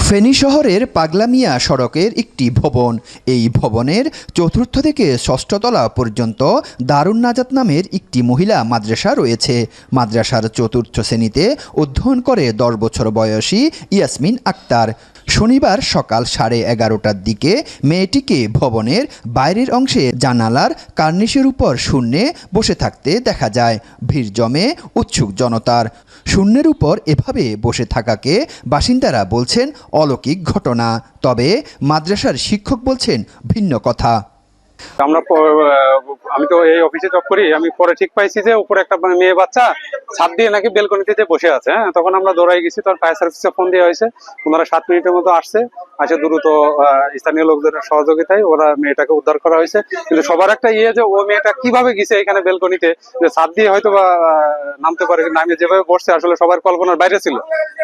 ফেনী শহরের পাগলামিয়া সড়কের একটি ভবন। এই ভবনের চতুর্থ থেকে ষষ্ঠ তলা পর্যন্ত দারুন নাজাত নামের একটি মহিলা মাদ্রাসা রয়েছে। মাদ্রাসার চতুর্থ শ্রেণীতে অধ্যয়ন করে 10 বছর বয়সী ইয়াসমিন আক্তার। শনিবার সকাল 11:30টার দিকে মেয়েটিকে ভবনের বাইরের অংশে জানালার কার্নিশের উপর শূন্যে বসে থাকতে দেখা যায়। ভিড় জমে উৎসুক জনতার। শূন্যের উপর এভাবে বসে থাকাকে বাসিন্দারা বলছেন অলৌকিক ঘটনা, তবে মাদ্রাসার শিক্ষক বলছেন ভিন্ন কথা। আমি তো এই অফিসে জব করি, আমি পরে ঠিক পাইছি যে উপরে একটা মেয়ে বাচ্চা ছাদ দিয়ে নাকি বেলকনিতে যে বসে আছে। তখন আমরা দৌড়াই গেছি, তখন ফায়ার সার্ভিসে ফোন দেওয়া হয়েছে। ওনারা 7 মিনিটের মতো আসে দ্রুত স্থানীয় লোকদের সহযোগিতায় ওরা মেয়েটাকে উদ্ধার করা হয়েছে। কিন্তু সবার একটা যে ও মেয়েটা কিভাবে গেছে এখানে বেলকনিতে, যে ছাদ দিয়ে হয়তো বা নামতে পারে, নামে যেভাবে বসছে আসলে সবার কল্পনার বাইরে ছিল।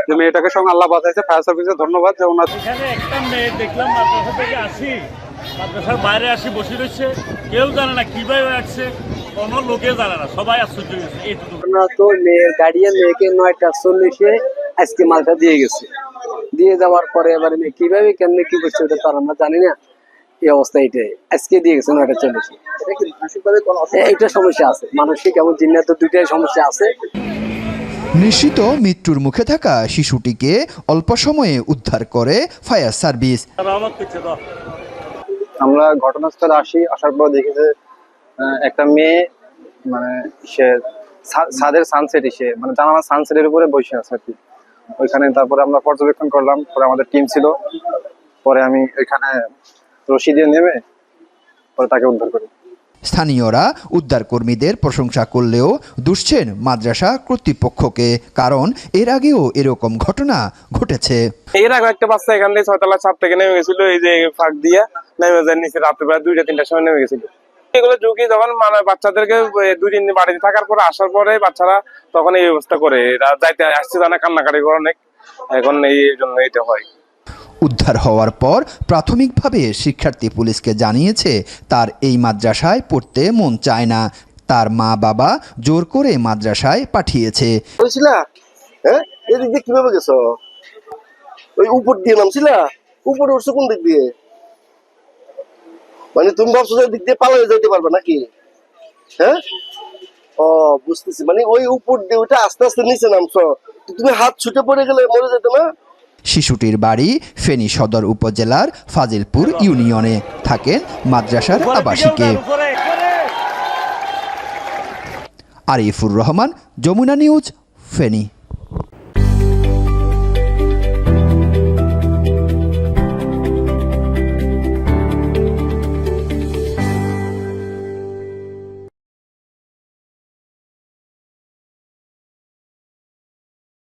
যে মেয়েটাকে সঙ্গে আল্লাহ বাঁচাইছে, ফায়ার সার্ভিসে ধন্যবাদ। যে ওনার এখানে একটা মেয়ে দেখলাম মাদ্রাসা থেকে মাদ্রাসার বাইরে আসি বসে রয়েছে, কেউ জানে না কিভাবে আসছে, কোনো লোকে জানে না, সবাই আশ্চর্য হয়েছে। আমরা তো মেয়ের গার্ডিয়ান মেয়েকে 9:40-এ আজকে মালটা দিয়ে গেছে। দিয়ে যাওয়ার পরে এবারে মেয়ে কিভাবে কেমনে কি করছে ওটা তো আমরা জানি না। এই অবস্থা এটাই আজকে দিয়ে গেছে 9:40। এইটা সমস্যা আছে, মানসিক এবং জিন্নাত দুইটাই সমস্যা আছে। নিশ্চিত মৃত্যুর মুখে থাকা শিশুটিকে অল্প সময়ে উদ্ধার করে ফায়ার সার্ভিস। আমরা ঘটনাস্থলে আসার পর দেখি যে একটা মেয়ে সে ছাদের সানসেটে জানালার সানসেটের উপরে বসে আছে আর কি ওইখানে। তারপরে আমরা পর্যবেক্ষণ করলাম, পরে আমাদের টিম ছিল, পরে আমি ওইখানে রশি দিয়ে নেমে পরে তাকে উদ্ধার করি। স্থানীয়রা উদ্ধার কর্মীদের প্রশংসা করলেও দুষছেন মাদ্রাসা কর্তৃপক্ষকে, কারণ এর আগেও এরকম ঘটনা ঘটেছে। এর আগে একটা বাচ্চা এখান থেকে 6তলা ছাদ থেকে নেমে গেছিল, এই যে ফাঁক দিয়ে নেমে যায় নিচে, রাত্রে প্রায় 2টা-3টার সময় নেমে গেছিল। এগুলো ঝুঁকি যখন বাচ্চাদেরকে 2-3 দিন বাড়িতে থাকার পরে আসার পরে বাচ্চারা তখন এই ব্যবস্থা করে, এরা যাইতে আসছে জানা কান্নাকাটি করে অনেক, এখন এই জন্য এটা হয়। উদ্ধার হওয়ার পর প্রাথমিকভাবে শিক্ষার্থী পুলিশকে জানিয়েছে তার এই মাদ্রাসায় পড়তে মন চায় না। তার মা বাবা জোর করে মাদ্রাসায় পাঠিয়েছে। এদিক দিয়ে কিভাবে গেছো? ওই উপর দিয়ে নামছিলা? উপরে উঠছো কোন দিক দিয়ে? মানে তুমি ভাবছো যে দিক দিয়ে পালাতে যেতে পারবে নাকি? হ্যাঁ, ও বুঝতেছি, মানে ওই উপর দিয়ে ওইটা আস্তে আস্তে নিচে নামছো, তুমি হাত ছুটে পড়ে গেলে মরে যেত না? শিশুটির বাড়ি ফেনী সদর উপজেলার ফাজিলপুর ইউনিয়নে, থাকেন মাদ্রাসার আবাসিকে। আরিফুর রহমান, যমুনা নিউজ, ফেনী।